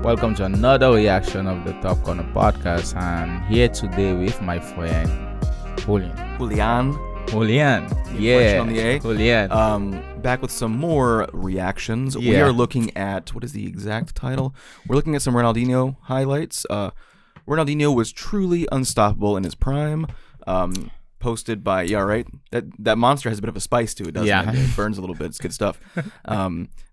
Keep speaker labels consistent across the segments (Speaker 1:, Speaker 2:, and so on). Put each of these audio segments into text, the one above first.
Speaker 1: Welcome to another reaction of the Top Corner Podcast. I'm here today with my friend Julian. Yeah.
Speaker 2: On the A.
Speaker 1: Julian.
Speaker 2: Back with some more reactions. We
Speaker 1: Yeah.
Speaker 2: are looking at, what is the exact title? We're looking at some Ronaldinho highlights. Ronaldinho was truly unstoppable in his prime. Posted by, that monster has a bit of a spice to it, doesn't it? It burns a little bit. It's good stuff.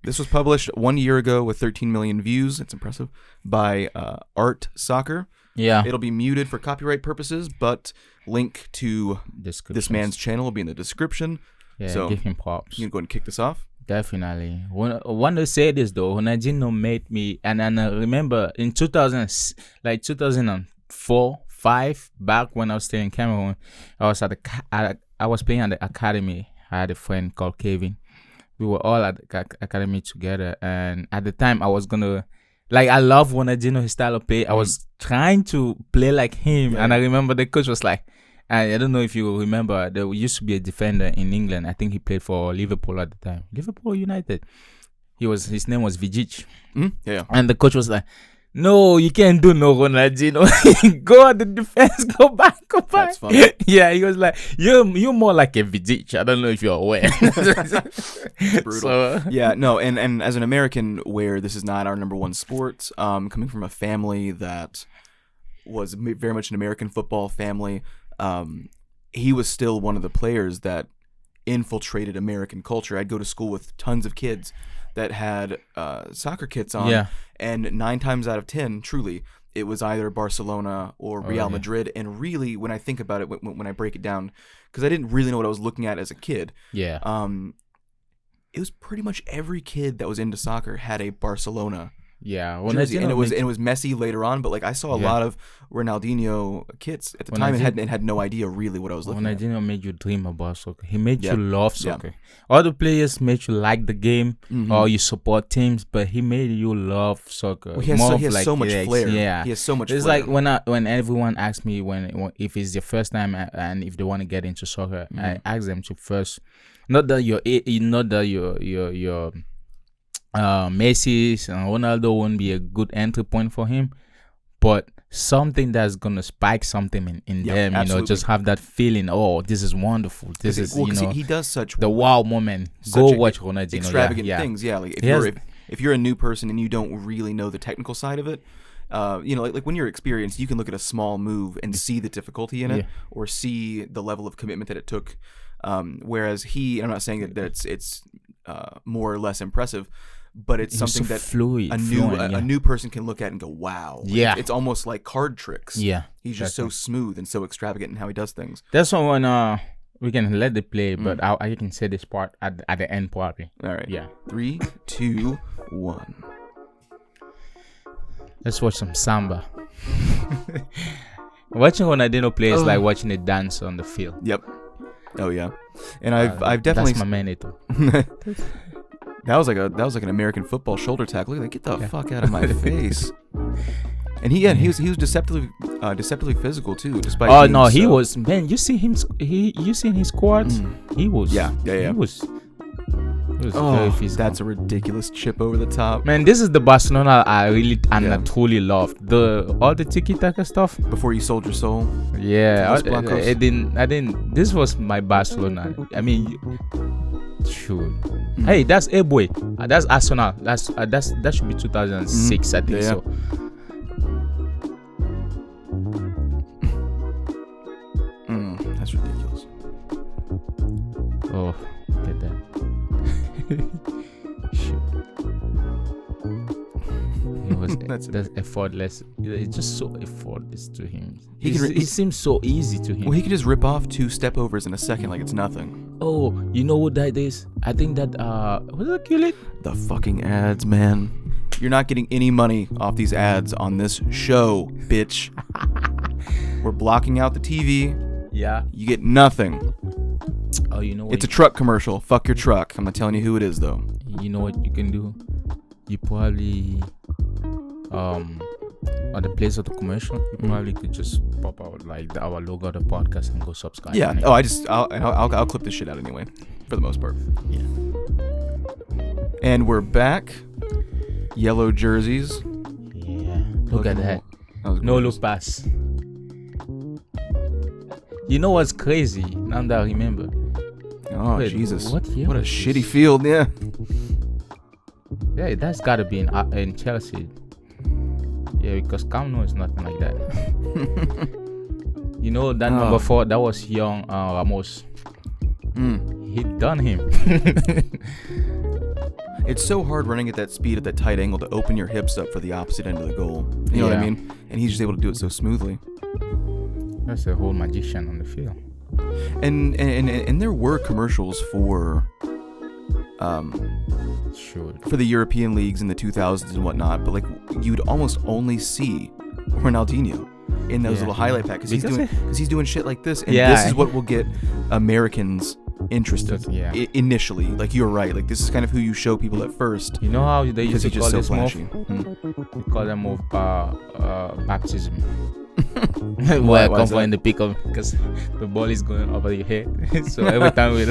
Speaker 2: This was published 1 year ago with 13 million views. It's impressive. By Art Soccer.
Speaker 1: Yeah.
Speaker 2: It'll be muted for copyright purposes, but link to this man's channel will be in the description.
Speaker 1: Yeah,
Speaker 2: so
Speaker 1: give him props.
Speaker 2: You can go ahead and kick this off.
Speaker 1: Definitely. I want to say this though, Ronaldinho made me, and I remember in 2004, 5, back when I was still in Cameroon, I was I was playing at the academy. I had a friend called Kevin. We were all at the academy together, and at the time I was gonna, I love Ronaldinho, his style of play. I was trying to play like him, and I remember the coach was like, I don't know if you remember, there used to be a defender in England. I think he played for Liverpool at the time. Liverpool United. His name was Vijic.
Speaker 2: Yeah.
Speaker 1: And the coach was like, no, you can't do no Ronaldinho. Go at the defense, go back.
Speaker 2: That's funny.
Speaker 1: Yeah, he was like, you're more like a Vijic. I don't know if you're aware.
Speaker 2: It's brutal.
Speaker 1: So,
Speaker 2: yeah, no, and as an American where this is not our number one sport, coming from a family that was very much an American football family, he was still one of the players that infiltrated American culture. I'd go to school with tons of kids that had soccer kits on, and 9 times out of 10, truly, it was either Barcelona or Real Madrid. And really, when I think about it, when I break it down, because I didn't really know what I was looking at as a kid, it was pretty much every kid that was into soccer had a Barcelona jersey, and it was Messi later on, but I saw a lot of Ronaldinho kits at the time and had no idea really what I was looking at.
Speaker 1: Ronaldinho made you dream about soccer. He made you love soccer. All the players made you like the game or you support teams, but he made you love soccer.
Speaker 2: Well, he has so much flair. Yeah, he has so much.
Speaker 1: It's
Speaker 2: flair.
Speaker 1: like when everyone asks me if it's their first time and if they want to get into soccer, I ask them to first, not that you're Messi and Ronaldo won't be a good entry point for him, but something that's gonna spike something in them.
Speaker 2: Absolutely.
Speaker 1: Just have that feeling. Oh, this is wonderful. This is
Speaker 2: he does such
Speaker 1: the wow moment. Go watch Ronaldinho.
Speaker 2: Extravagant things. Yeah, if you're a new person and you don't really know the technical side of it, like when you're experienced, you can look at a small move and see the difficulty in it, or see the level of commitment that it took. Whereas I'm not saying that it's more or less impressive, but it's something that
Speaker 1: fluid,
Speaker 2: a new person can look at and go, wow.
Speaker 1: Yeah.
Speaker 2: It's almost like card tricks.
Speaker 1: Yeah.
Speaker 2: He's just so smooth and so extravagant in how he does things.
Speaker 1: That's when we can let it play, but I can say this part at the end probably.
Speaker 2: All right.
Speaker 1: Yeah.
Speaker 2: 3, 2, 1.
Speaker 1: Let's watch some samba. Watching Ronaldinho play is like watching a dance on the field.
Speaker 2: Yep. Oh yeah. And I've definitely.
Speaker 1: That's my manito.
Speaker 2: That was like an American football shoulder tackle. Look at that! Get the fuck out of my face! And he was deceptively physical too. Despite
Speaker 1: he was, man. You see him? You seen his quads? He was.
Speaker 2: Yeah.
Speaker 1: He was very physical.
Speaker 2: That's a ridiculous chip over the top.
Speaker 1: Man, this is the Barcelona I truly loved. All the tiki-taka stuff.
Speaker 2: Before you sold your soul.
Speaker 1: Yeah, I didn't. This was my Barcelona. I mean, sure. Hey, that's boy. That's Arsenal. That should be 2006. I think so.
Speaker 2: That's ridiculous.
Speaker 1: Oh, look at that. That's effortless. It's just so effortless to him. It seems so easy to him.
Speaker 2: Well, he could just rip off 2 step overs in a second like it's nothing.
Speaker 1: Oh, you know what that is? I think that what did I kill it?
Speaker 2: The fucking ads, man. You're not getting any money off these ads on this show, bitch. We're blocking out the TV.
Speaker 1: Yeah.
Speaker 2: You get nothing.
Speaker 1: Oh, you know what?
Speaker 2: It's a truck commercial. Fuck your truck. I'm not telling you who it is though.
Speaker 1: You know what you can do? You probably at the place of the commercial, you probably could just pop out our logo of the podcast and go subscribe.
Speaker 2: Yeah. I'll clip this shit out anyway, for the most part.
Speaker 1: Yeah.
Speaker 2: And we're back. Yellow jerseys.
Speaker 1: Look at that. No look pass. You know what's crazy? Now that I remember.
Speaker 2: Oh,
Speaker 1: Wait,
Speaker 2: Jesus.
Speaker 1: what year
Speaker 2: What a
Speaker 1: was
Speaker 2: shitty
Speaker 1: this?
Speaker 2: field, yeah.
Speaker 1: Yeah, that's gotta be in Chelsea. Yeah, because Camp Nou is nothing like that. You know that number 4, that was young Ramos. He done him.
Speaker 2: It's so hard running at that speed at that tight angle to open your hips up for the opposite end of the goal. You know what I mean? And he's just able to do it so smoothly.
Speaker 1: That's a whole magician on the field.
Speaker 2: And there were commercials for
Speaker 1: Sure.
Speaker 2: for the European leagues in the 2000s and whatnot, but like you'd almost only see Ronaldinho in those little highlight packs because he's doing shit like this, and this is what will get Americans interested initially. Like you're right, like this is kind of who you show people at first.
Speaker 1: You know how they used to call this move?
Speaker 2: Hmm.
Speaker 1: We call that move baptism. Why I come for in the pickup because the ball is going over your head. So every time we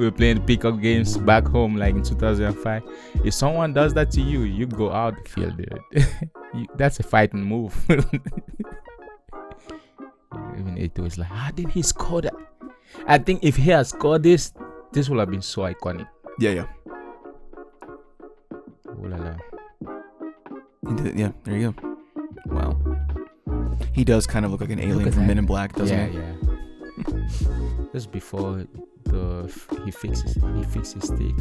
Speaker 1: were playing the pickup games back home, like in 2005, if someone does that to you, you go out the field, dude. That's a fighting move. Even Eto is like, how did he score that? I think if he had scored this would have been so iconic.
Speaker 2: Yeah.
Speaker 1: Oh la la.
Speaker 2: He did it. Yeah, there you go. Wow. He does kind of look like an alien from Men in Black, doesn't he?
Speaker 1: Yeah. Just before he fixes his stick.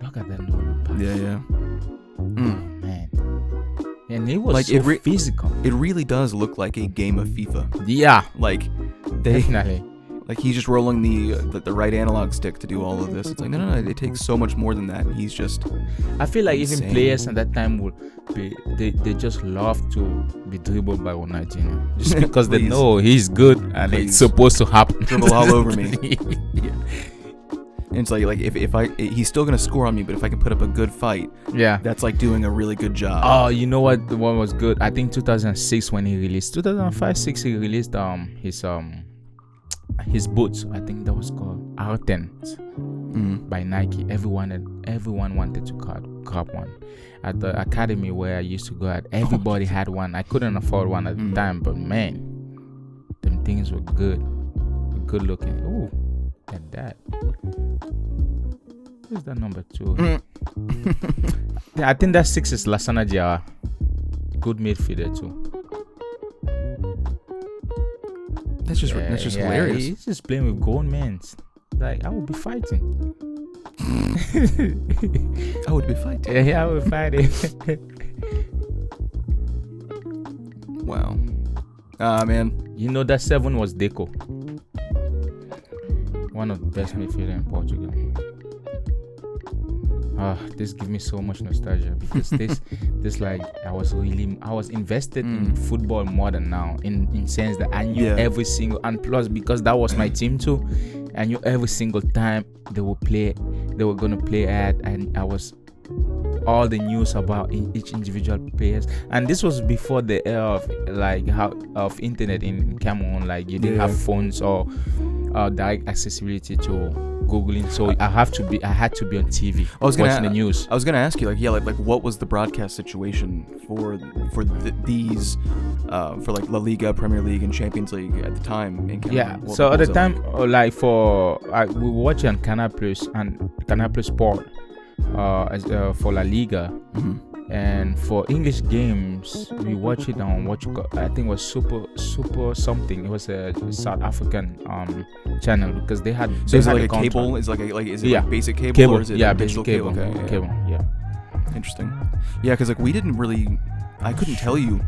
Speaker 1: Look at that no pass.
Speaker 2: Yeah.
Speaker 1: Oh, man. And he was
Speaker 2: like
Speaker 1: so physical.
Speaker 2: It really does look like a game of FIFA.
Speaker 1: Yeah.
Speaker 2: Like
Speaker 1: Definitely.
Speaker 2: Like he's just rolling the right analog stick to do all of this. It's like no. It takes so much more than that. And he's just.
Speaker 1: I feel like
Speaker 2: insane.
Speaker 1: even players at that time would be they just love to be dribbled by Ronaldinho just because they know he's good and it's supposed to happen.
Speaker 2: Dribble all over me.
Speaker 1: Yeah.
Speaker 2: And it's like if he's still gonna score on me, but if I can put up a good fight, that's like doing a really good job.
Speaker 1: Oh, you know what? The one was good. I think 2006 when he released 2005-6 he released his boots. I think that was called Artens by Nike. Everyone wanted to grab one. At the academy where I used to go at, everybody had one. I couldn't afford one at the time, but man, them things were good looking. Ooh, at that. Who's that number 2? I think that 6 is Lassana Diarra. Good midfielder too.
Speaker 2: That's just hilarious.
Speaker 1: He's just playing with grown men. Like I would be fighting.
Speaker 2: I would be fighting.
Speaker 1: Yeah, I would fight it.
Speaker 2: Wow. Man.
Speaker 1: You know that 7 was Deco. One of the best midfielders in Portugal. This gives me so much nostalgia because this like I was invested in football more than now in sense that I knew every single, and plus because that was my team too, I knew every single time they were gonna play at, and I was all the news about each individual players. And this was before the era of internet in Cameroon. Like you didn't have phones or direct accessibility to Googling, so I had to be on TV watching the news.
Speaker 2: I was gonna ask you, like what was the broadcast situation for these for like La Liga, Premier League, and Champions League at the time in Cameroon?
Speaker 1: Yeah, so at the time, like we were watching Canal Plus and Canal Plus Sport for La Liga, and for English games we watch it on I think it was super something. It was a South African channel because they had.
Speaker 2: So is it like a cable? Is it like basic cable? Or is it
Speaker 1: basic cable.
Speaker 2: Okay,
Speaker 1: cable. Yeah.
Speaker 2: Interesting. Yeah, because like we didn't really. I couldn't tell you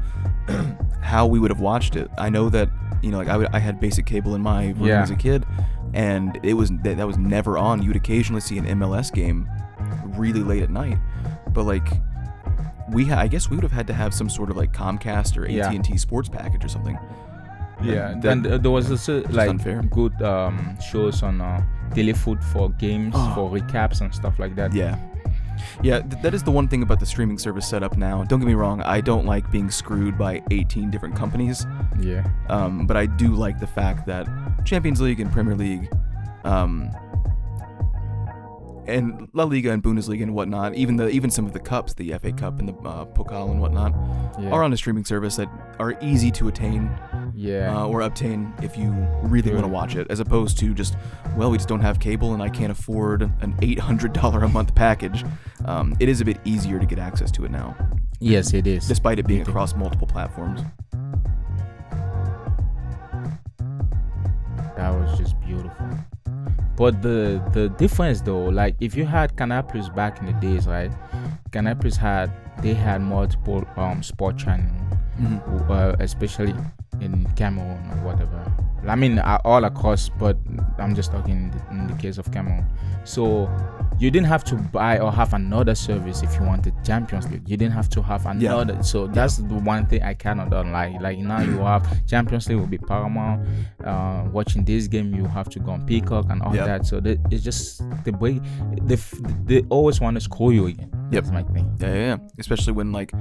Speaker 2: how we would have watched it. I know that like I had basic cable in my room as a kid, and that was never on. You'd occasionally see an MLS game really late at night, but like. I guess we would have had to have some sort of like Comcast or AT&T sports package or something.
Speaker 1: Yeah, and there was also like
Speaker 2: unfair.
Speaker 1: Good shows on Telefoot for games, for recaps and stuff like that.
Speaker 2: Yeah, that is the one thing about the streaming service setup now. Don't get me wrong, I don't like being screwed by 18 different companies.
Speaker 1: Yeah.
Speaker 2: But I do like the fact that Champions League and Premier League, and La Liga and Bundesliga and whatnot, even some of the cups, the FA Cup and the Pokal and whatnot, are on a streaming service that are easy to attain. Or obtain if you really want to watch it, as opposed to just, we just don't have cable and I can't afford an $800 a month package. It is a bit easier to get access to it now.
Speaker 1: Yes, it is.
Speaker 2: Despite it being across multiple platforms.
Speaker 1: That was just beautiful. But the difference though, like if you had Canal Plus back in the days, right? Canal Plus had multiple sport channels, especially in Cameroon or whatever. I mean, all across, but I'm just talking in the case of Cameroon. So you didn't have to buy or have another service if you wanted Champions League. You didn't have to have another. Yeah. So that's the one thing I cannot don't like. Like now you have Champions League will be paramount. Watching this game, you have to go on Peacock and all that. So it's just the way they always want to score you again.
Speaker 2: Yep.
Speaker 1: That's my thing.
Speaker 2: Yeah. Especially when like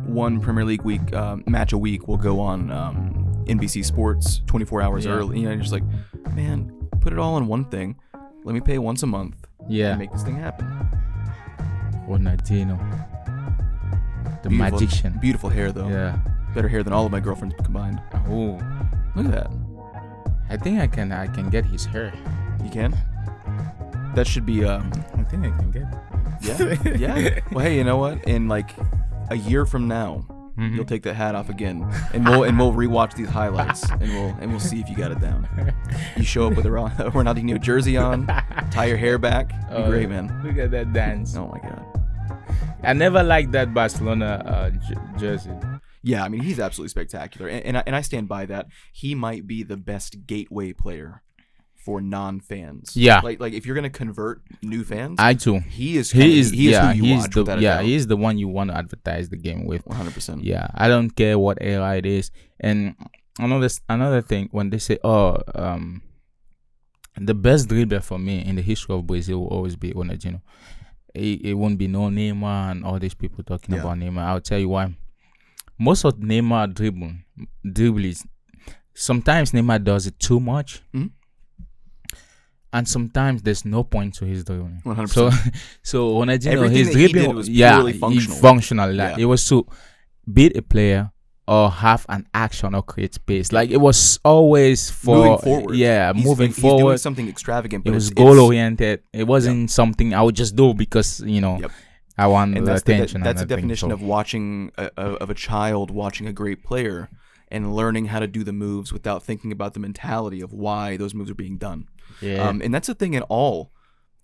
Speaker 2: one Premier League week match a week will go on NBC Sports 24 hours early. You know, you're just like, man, put it all in one thing. Let me pay once a month. And make this thing happen.
Speaker 1: Ronaldinho, the magician.
Speaker 2: Beautiful hair though.
Speaker 1: Yeah.
Speaker 2: Better hair than all of my girlfriends combined.
Speaker 1: Oh,
Speaker 2: look at that.
Speaker 1: I think I can get his hair.
Speaker 2: You can? That should be
Speaker 1: I think I can get
Speaker 2: it. Yeah. Well, hey, you know what? In like a year from now, you'll take that hat off again, and we'll rewatch these highlights, and we'll see if you got it down. You show up with a Ronaldinho jersey on, tie your hair back, be great, man.
Speaker 1: Look at that dance.
Speaker 2: Oh my god.
Speaker 1: I never liked that Barcelona jersey.
Speaker 2: Yeah, I mean he's absolutely spectacular, and I stand by that. He might be the best gateway player for non-fans.
Speaker 1: Yeah.
Speaker 2: Like if you're gonna convert new fans,
Speaker 1: I too.
Speaker 2: He is who you watch.
Speaker 1: He's the one you want to advertise the game with.
Speaker 2: 100%.
Speaker 1: Yeah, I don't care what era it is. And another thing, when they say, the best dribbler for me in the history of Brazil will always be Ronaldinho. It won't be no Neymar and all these people talking about Neymar. I'll tell you why. Most of Neymar dribbles, sometimes Neymar does it too much. Mm-hmm. And sometimes there's no point to his dribbling.
Speaker 2: 100%.
Speaker 1: So Ronaldinho,
Speaker 2: his
Speaker 1: dribbling
Speaker 2: was purely
Speaker 1: functional. Like it was to beat a player or have an action or create space. Like it was always for
Speaker 2: moving forward.
Speaker 1: Yeah, moving forward.
Speaker 2: He's doing something extravagant. But
Speaker 1: it was goal oriented. It wasn't something I would just do because I want the attention.
Speaker 2: That's a definition of watching of a child watching a great player and learning how to do the moves without thinking about the mentality of why those moves are being done.
Speaker 1: Yeah.
Speaker 2: And that's the thing in all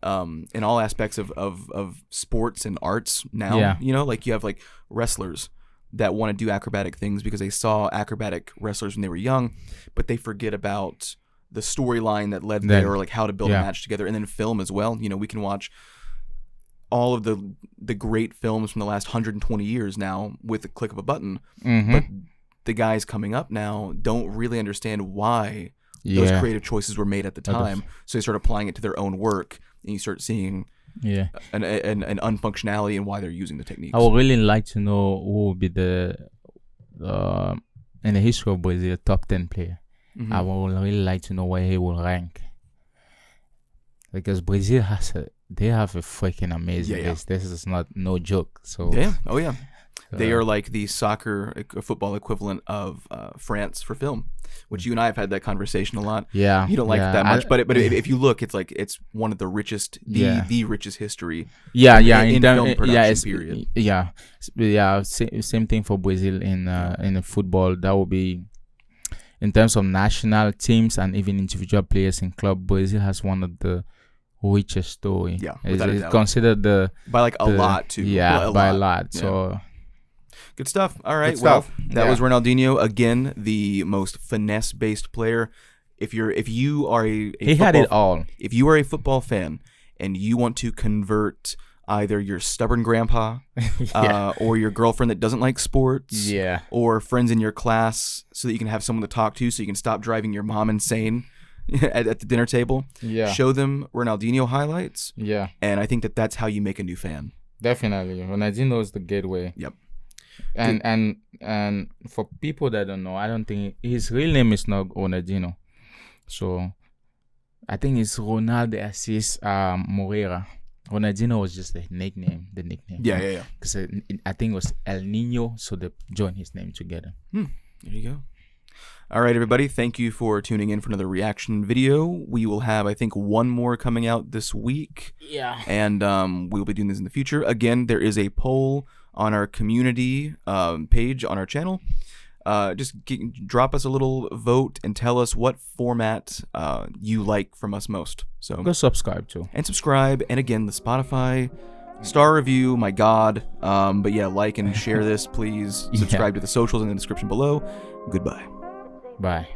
Speaker 2: aspects of sports and arts now.
Speaker 1: Yeah.
Speaker 2: You know, like you have like wrestlers that want to do acrobatic things because they saw acrobatic wrestlers when they were young, but they forget about the storyline that led there, or like how to build a match together. And then film as well. You know, we can watch all of the great films from the last 120 years now with the click of a button.
Speaker 1: Mm-hmm.
Speaker 2: But the guys coming up now don't really understand why those creative choices were made at the time. So they start applying it to their own work, and you start seeing an unfunctionality in why they're using the techniques.
Speaker 1: I would really like to know who would be the in the history of Brazil top 10 player. Mm-hmm. I would really like to know where he will rank, because Brazil they have a freaking amazing list. This is no joke. So they are like the football equivalent of France for film, which you and I have had that conversation a lot.
Speaker 2: Yeah,
Speaker 1: you don't like it that much, but
Speaker 2: if you look, it's one of the richest, the richest history.
Speaker 1: In
Speaker 2: film production period.
Speaker 1: Same thing for Brazil in football. That would be in terms of national teams and even individual players in club. Brazil has one of the richest story.
Speaker 2: Yeah,
Speaker 1: it's considered
Speaker 2: by like a lot too.
Speaker 1: Yeah, by a lot. So.
Speaker 2: Good stuff. All right. That was Ronaldinho again, the most finesse-based player. If you are
Speaker 1: he had it all.
Speaker 2: If you are a football fan and you want to convert either your stubborn grandpa or your girlfriend that doesn't like sports, or friends in your class, so that you can have someone to talk to, so you can stop driving your mom insane at the dinner table. Show them Ronaldinho highlights. And I think that's how you make a new fan.
Speaker 1: Definitely, Ronaldinho is the gateway.
Speaker 2: Yep.
Speaker 1: And for people that don't know, I don't think his real name is not Ronaldinho. So I think it's Ronaldo Assis Moreira. Ronaldinho was just the nickname.
Speaker 2: Yeah.
Speaker 1: Because I think it was El Nino, so they joined his name together.
Speaker 2: There you go. All right, everybody. Thank you for tuning in for another reaction video. We will have, I think, one more coming out this week.
Speaker 1: Yeah.
Speaker 2: And we'll be doing this in the future. Again, there is a poll on our community page on our channel. Drop us a little vote and tell us what format you like from us most. So
Speaker 1: go subscribe too.
Speaker 2: And subscribe. And again, the Spotify star review, my God. But yeah, like and share this, please. Subscribe to the socials in the description below. Goodbye.
Speaker 1: Bye.